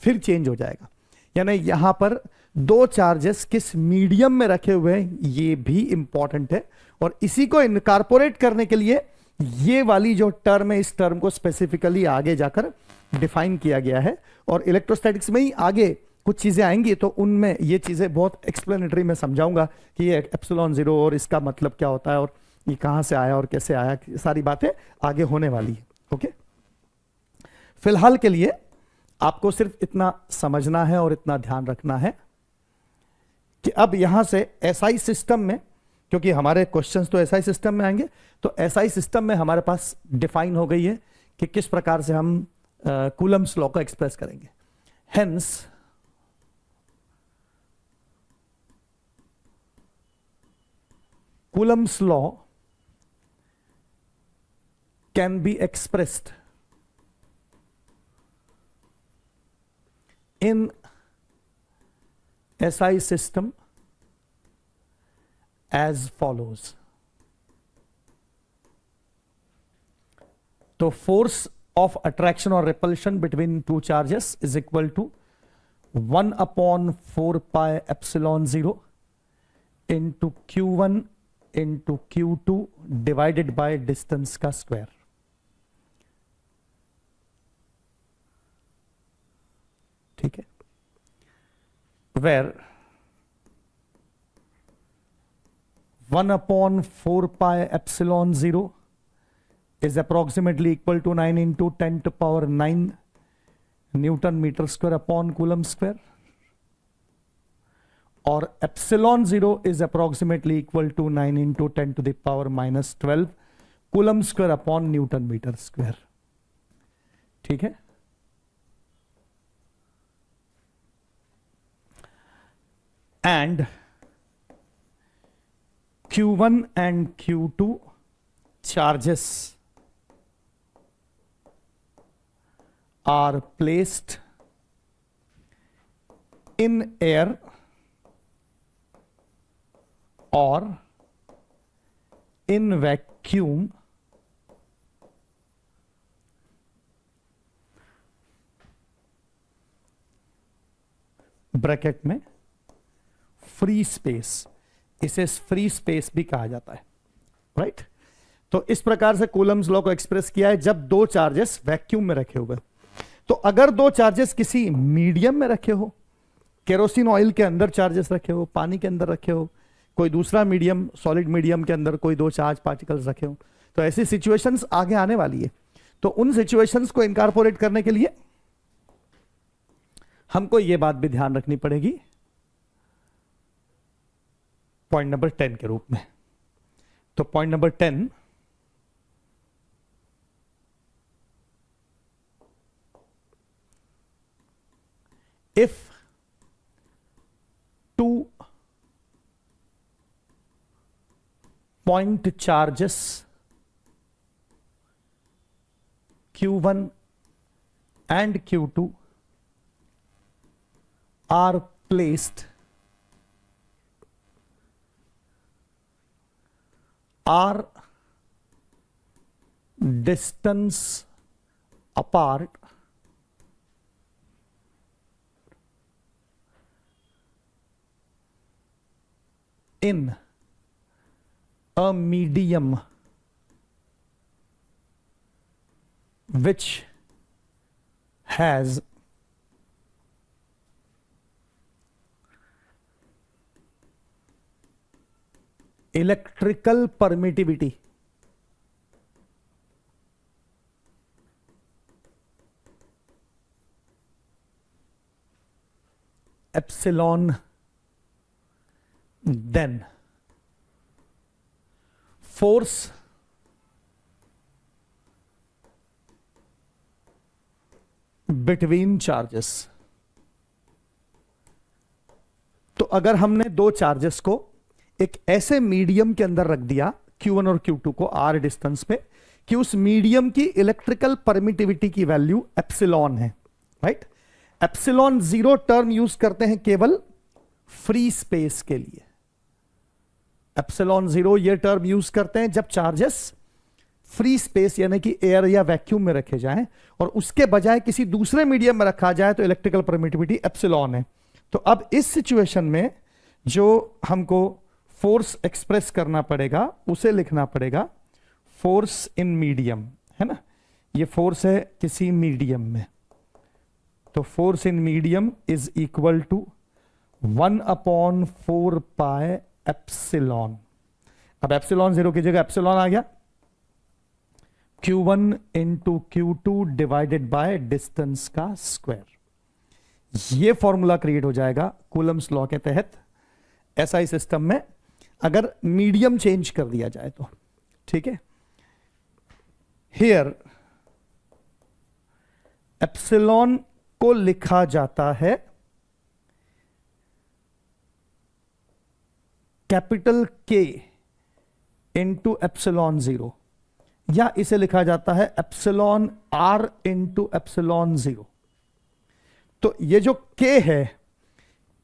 फिर चेंज हो जाएगा। यानी यहां पर दो चार्जेस किस मीडियम में रखे हुए हैं ये भी इंपॉर्टेंट है, और इसी को इनकॉर्पोरेट करने के लिए ये वाली जो टर्म है इस टर्म को स्पेसिफिकली आगे जाकर डिफाइन किया गया है। और इलेक्ट्रोस्टैटिक्स में ही आगे कुछ चीजें आएंगी तो उनमें ये चीजें बहुत एक्सप्लेनेटरी में समझाऊंगा कि ये एप्सिलॉन 0 और इसका मतलब क्या होता है और ये कहां से आया और कैसे आया, सारी बातें आगे होने वाली है। ओके, फिलहाल के लिए आपको सिर्फ इतना समझना है और इतना ध्यान रखना है कि अब यहां से एसआई सिस्टम में क्योंकि हमारे क्वेश्चंस तो एसआई सिस्टम में आएंगे, तो एसआई सिस्टम में हमारे पास डिफाइन हो गई है कि किस प्रकार से हम कूलम्स लॉ को एक्सप्रेस करेंगे। Hence Coulomb's law can be expressed in SI system as follows. तो force of attraction or repulsion between two charges is equal to 1 upon 4 pi epsilon 0 into q1 into q2 divided by distance का square. ठीक है, where 1 upon 4 pi epsilon 0 is approximately equal to 9 into 10 to power 9 Newton meter square upon Coulomb square, और epsilon 0 is approximately equal to 9 into 10 to the power minus 12 Coulomb square upon Newton meter square. ठीक है, and Q1 and Q2 charges are placed in air or in vacuum bracket में free space, इसे free space भी कहा जाता है, right. तो इस प्रकार से कूलम्स लॉ को एक्सप्रेस किया है जब दो चार्जेस वैक्यूम में रखे हुए। तो अगर दो चार्जेस किसी मीडियम में रखे हो, केरोसिन ऑयल के अंदर चार्जेस रखे हो, पानी के अंदर रखे हो, कोई दूसरा मीडियम सॉलिड मीडियम के अंदर कोई दो चार्ज पार्टिकल्स रखे हो, तो ऐसी सिचुएशंस आगे आने वाली है। तो उन सिचुएशंस को इनकॉर्पोरेट करने के लिए हमको यह बात भी ध्यान रखनी पड़ेगी पॉइंट नंबर 10 के रूप में। तो point number 10, if two point charges Q1 and Q2 are placed are distance apart in a medium which has electrical permittivity epsilon, then force between charges। तो अगर हमने दो चार्जेस को एक ऐसे मीडियम के अंदर रख दिया Q1 और Q2 को R डिस्टेंस पे कि उस मीडियम की इलेक्ट्रिकल परमिटिविटी की वैल्यू एप्सिलॉन है, राइट। एप्सिलॉन 0 टर्म यूज करते हैं केवल फ्री स्पेस के लिए। एप्सिलॉन 0 ये टर्म यूज करते हैं जब चार्जेस फ्री स्पेस यानी कि एयर या वैक्यूम में रखे जाएं और उसके बजाय किसी दूसरे मीडियम में रखा जाए तो इलेक्ट्रिकल परमिटिविटी एप्सिलॉन है। तो अब इस सिचुएशन में जो हमको फोर्स एक्सप्रेस करना पड़ेगा उसे लिखना पड़ेगा फोर्स इन मीडियम, है ना। ये फोर्स है किसी मीडियम में, तो force in medium is equal to 1 upon 4 pi epsilon. अब एप्सिलॉन 0 की जगह एप्सिलॉन आ गया, Q1 into Q2 divided by distance का स्क्वायर। ये फॉर्मूला क्रिएट हो जाएगा कूलम्स लॉ के तहत एसआई सिस्टम में। अगर मीडियम चेंज कर दिया जाए तो, ठीक है। हियर एप्सिलॉन को लिखा जाता है कैपिटल के इंटू एप्सिलॉन 0, या इसे लिखा जाता है एप्सिलॉन आर इंटू एप्सिलॉन 0। तो ये जो के है,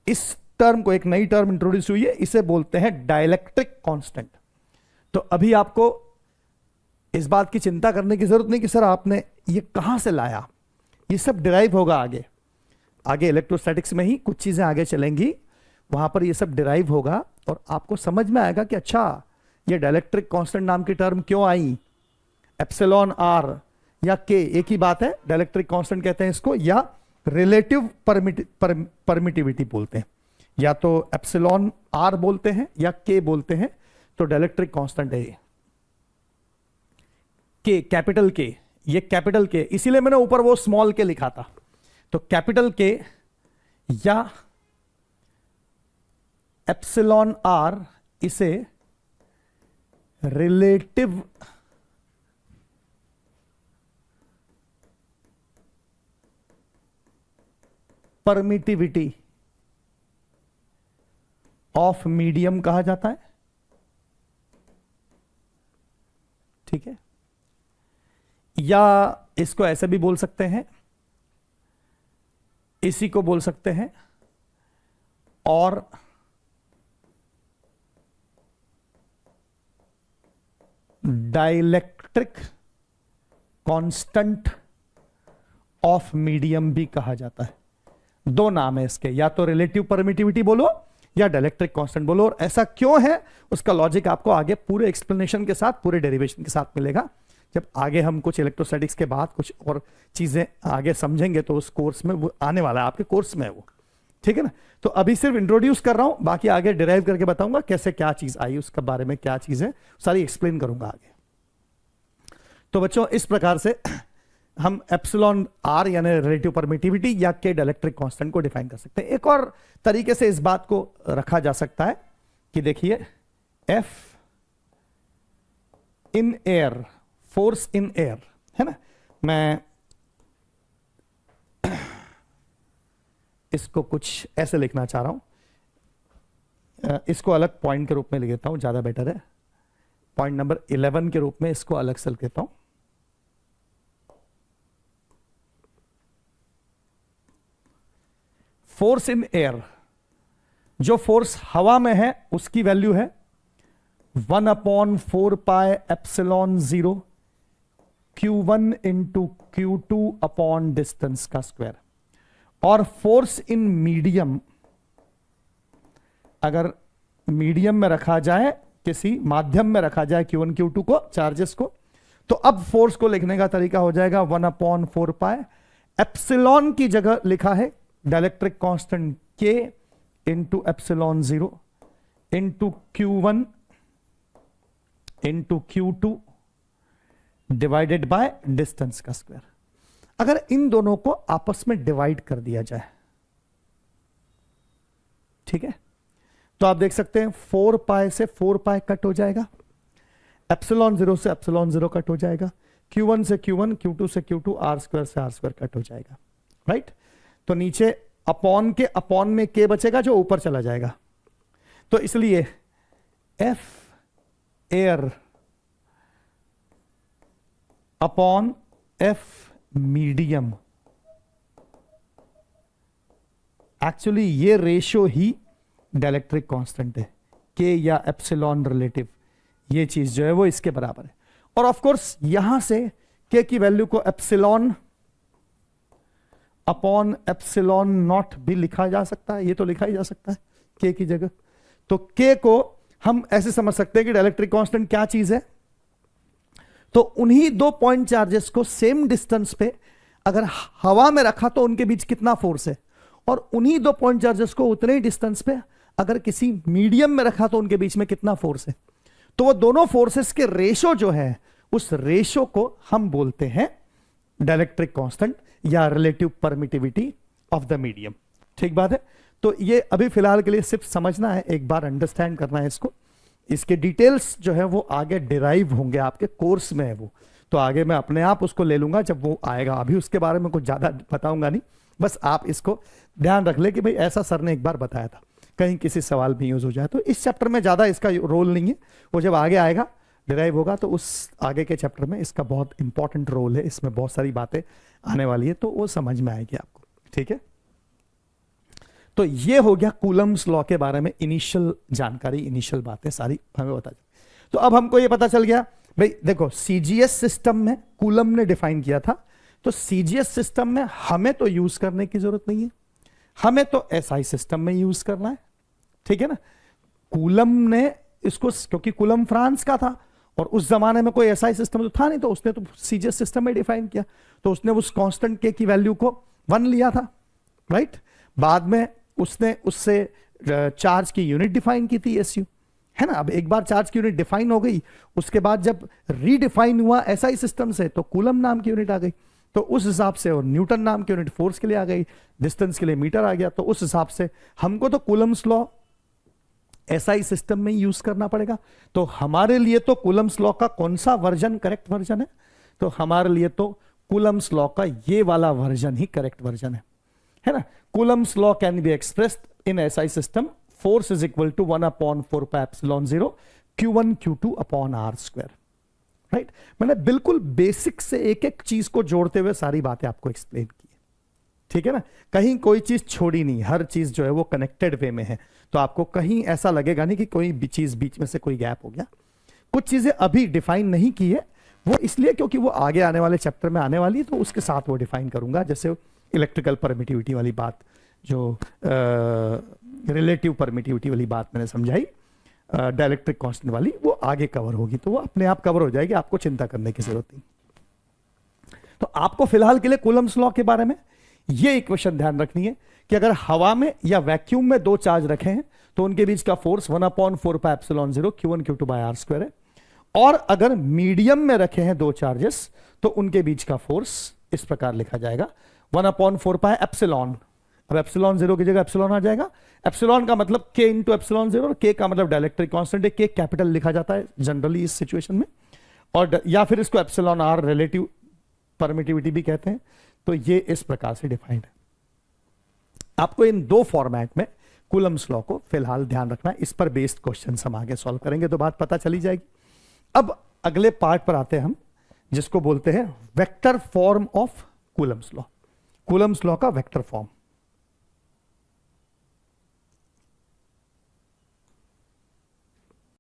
इस टर्म को, एक नई टर्म इंट्रोड्यूस हुई है, इसे बोलते हैं डाइलेक्ट्रिक कांस्टेंट। तो अभी आपको इस बात की चिंता करने की जरूरत नहीं कि सर आपने ये कहां से लाया, ये सब डिराइव होगा आगे। आगे इलेक्ट्रोस्टैटिक्स में ही कुछ चीजें आगे चलेंगी, वहां पर ये सब डिराइव होगा और आपको समझ में आएगा कि अच्छा ये डाइलेक्ट्रिक कांस्टेंट नाम की टर्म क्यों आई। एप्सिलॉन आर या के एक ही बात है, डाइलेक्ट्रिक कांस्टेंट कहते हैं इसको, या रिलेटिव परमिटिविटी बोलते हैं, या तो एप्सिलॉन आर बोलते हैं या के बोलते हैं। तो डाइलेक्ट्रिक कांस्टेंट है ये के, कैपिटल के, ये कैपिटल के, इसीलिए मैंने ऊपर वो स्मॉल के लिखा था। तो कैपिटल के या एप्सिलॉन आर, इसे रिलेटिव परमिटिविटी ऑफ मीडियम कहा जाता है, ठीक है। या इसको ऐसे भी बोल सकते हैं, इसी को बोल सकते हैं, और डाइलेक्ट्रिक कांस्टेंट ऑफ मीडियम भी कहा जाता है। दो नाम है इसके, या तो रिलेटिव परमिटिविटी बोलो या डाइलेक्ट्रिक कांस्टेंट बोलो। और ऐसा क्यों है उसका लॉजिक आपको आगे पूरे एक्सप्लेनेशन के साथ, पूरे डेरिवेशन के साथ मिलेगा। जब आगे हम कुछ इलेक्ट्रोस्टैटिक्स के बाद कुछ और चीजें आगे समझेंगे तो उस कोर्स में वो आने वाला है, आपके कोर्स में है वो, ठीक है ना। तो अभी सिर्फ इंट्रोड्यूस कर रहा हूं, बाकी आगे डिराइव करके बताऊंगा कैसे क्या चीज आई, उसके बारे में क्या चीज है सारी एक्सप्लेन करूंगा आगे। तो बच्चों इस प्रकार से हम एप्सिलॉन आर यानी रिलेटिव परमिटिविटी या के डाइलेक्ट्रिक कांस्टेंट को डिफाइन कर सकते हैं। एक और तरीके से इस बात को रखा जा सकता है कि देखिए F in air, force in air, है ना। मैं इसको कुछ ऐसे लिखना चाह रहा हूं, इसको अलग पॉइंट के रूप में लिख देता हूं, ज्यादा बेटर है। पॉइंट नंबर 11 के रूप में इसको अलग से लिख देता हूं। फोर्स इन एयर, जो फोर्स हवा में है उसकी वैल्यू है 1/4 pi epsilon 0 Q1 into Q2 upon distance का स्क्वायर। और फोर्स इन मीडियम, अगर मीडियम में रखा जाए, किसी माध्यम में रखा जाए Q1 Q2 को, चार्जेस को, तो अब फोर्स को लिखने का तरीका हो जाएगा 1/4 पाई एप्सिलॉन की जगह लिखा है dielectric constant K into epsilon 0 into Q1 into Q2 divided by distance का स्क्वायर। अगर इन दोनों को आपस में डिवाइड कर दिया जाए, ठीक है, तो आप देख सकते हैं 4 पाई से 4 पाई कट हो जाएगा, एप्सिलॉन 0 से एप्सिलॉन 0 कट हो जाएगा, Q1 से Q1, Q2 से Q2, R स्क्वायर से R स्क्वायर कट हो जाएगा, राइट। तो नीचे अपॉन के अपॉन में K बचेगा जो ऊपर चला जाएगा। तो इसलिए F air upon F medium, actually ये रेशियो ही डाइलेक्ट्रिक कांस्टेंट है, K या एप्सिलॉन रिलेटिव, ये चीज जो है वो इसके बराबर है। और ऑफ कोर्स यहां से K की वैल्यू को एप्सिलॉन अपॉन एप्सिलॉन नॉट भी लिखा जा सकता है, ये तो लिखा ही जा सकता है K की जगह। तो K को हम ऐसे समझ सकते हैं कि डाइलेक्ट्रिक कांस्टेंट क्या चीज है, तो उन्हीं दो पॉइंट चार्जेस को सेम डिस्टेंस पे अगर हवा में रखा तो उनके बीच कितना फोर्स है, और उन्हीं दो पॉइंट चार्जेस को उतने ही डिस्टेंस पे अगर किसी मीडियम में रखा तो उनके बीच में कितना फोर्स है। तो वो दोनों फोर्सेस के रेशो जो है, उस रेशो को हम बोलते हैं डाइलेक्ट्रिक कांस्टेंट या relative permittivity of the medium. ठीक बात है। तो ये अभी फिलहाल के लिए सिर्फ समझना है, एक बार अंडरस्टैंड करना है इसको, इसके डिटेल्स जो है वो आगे डिराइव होंगे, आपके कोर्स में है वो, तो आगे मैं अपने आप उसको ले लूंगा जब वो आएगा। अभी उसके बारे में कुछ ज़्यादा बताऊंगा नहीं, बस आप इसको ध्यान रख ले कि भाई ऐसा सर ने एक बार बताया था, कहीं किसी सवाल में यूज हो जाए। तो इस चैप्टर में ज़्यादा इसका रोल नहीं है, वो जब आगे आएगा डिराइव होगा तो उस आगे के चैप्टर में इसका बहुत इंपॉर्टेंट रोल है, इसमें बहुत सारी बातें आने वाली है, तो वो समझ में आएगी आपको। ठीक है, तो ये हो गया कूलम्स लॉ के बारे में इनिशियल जानकारी, इनिशियल बातें सारी हमें बता दी। तो अब हमको ये पता चल गया भाई, देखो सीजीएस सिस्टम में कूलम ने डिफाइन किया था, तो सीजीएस सिस्टम में हमें तो यूज करने की जरूरत नहीं है, हमें तो एसआई सिस्टम में यूज करना है। ठीक है ना, कूलम ने इसको, क्योंकि कूलम फ्रांस का था और उस जमाने में कोई एसआई सिस्टम तो था नहीं, तो उसने तो सीजीएस सिस्टम में डिफाइन किया, तो उसने उस कांस्टेंट के की वैल्यू को 1 लिया था, राइट। बाद में उसने उससे चार्ज की यूनिट डिफाइन की थी, एसयू, है ना। अब एक बार चार्ज की यूनिट डिफाइन हो गई, उसके बाद जब रीडिफाइन हुआ एसआई सिस्टम से तो कूलम नाम की यूनिट आ गई, तो उस हिसाब से, और न्यूटन नाम की यूनिट फोर्स के लिए आ गई, डिस्टेंस के लिए मीटर आ गया, तो उस हिसाब से हमको तो कूलम्स लॉ एसआई सिस्टम में यूज करना पड़ेगा। तो हमारे लिए तो कूलम्स लॉ का कौन सा वर्जन करेक्ट वर्जन है, तो हमारे लिए तो कूलम्स लॉ का ये वाला वर्जन ही करेक्ट वर्जन है ना। Coulomb's law can be expressed in SI system, force is equal to 1/4πε0 Q1 Q2 upon R square, right. मैंने बिल्कुल बेसिक से एक एक चीज को जोड़ते हुए सारी बातें आपको एक्सप्लेन की है, ठीक है ना। कहीं कोई चीज छोड़ी नहीं, हर चीज जो है वो कनेक्टेड वे में है, तो आपको कहीं ऐसा लगेगा नहीं कि कोई भी चीज बीच में से कोई गैप हो गया। कुछ चीजें अभी डिफाइन नहीं की है, वो इसलिए क्योंकि वो आगे आने वाले चैप्टर में आने वाली है, तो उसके साथ वो डिफाइन करूंगा। जैसे इलेक्ट्रिकल परमिटिविटी वाली बात, जो रिलेटिव परमिटिविटी वाली बात मैंने समझाई, डाइलेक्ट्रिक कांस्टेंट वाली, वो आगे कवर होगी, तो वो अपने आप कवर हो जाएगी, आपको चिंता करने की जरूरत नहीं। तो आपको फिलहाल के लिए कूलम्स लॉ के बारे में ये इक्वेशन ध्यान रखनी है कि अगर हवा में या वैक्यूम में दो चार्ज रखे हैं तो उनके बीच का फोर्स 1/4πε0 Q1 Q2/R² है, और अगर मीडियम में रखे हैं दो चार्जेस तो उनके बीच का फोर्स इस प्रकार लिखा जाएगा 1/4πε। अब एप्सिलॉन 0 की जगह एप्सिलॉन आ जाएगा, एप्सिलॉन का मतलब K इंटू एप्सिलॉन 0, और K का मतलब डाइलेक्ट्रिक कांस्टेंट है, K कैपिटल लिखा जाता है जनरली इस सिचुएशन में, और या फिर इसको एप्सिलॉन R रिलेटिव परमिटिविटी भी कहते हैं। तो ये इस प्रकार से डिफाइंड है। आपको इन दो फॉर्मेट में कूलम्स लॉ को फिलहाल ध्यान रखना है, इस पर बेस्ड क्वेश्चन हम आगे सॉल्व करेंगे तो बात पता चली जाएगी। अब अगले पार्ट पर आते हैं हम, जिसको बोलते हैं vector form of Coulomb's law, Coulomb's law का वेक्टर फॉर्म।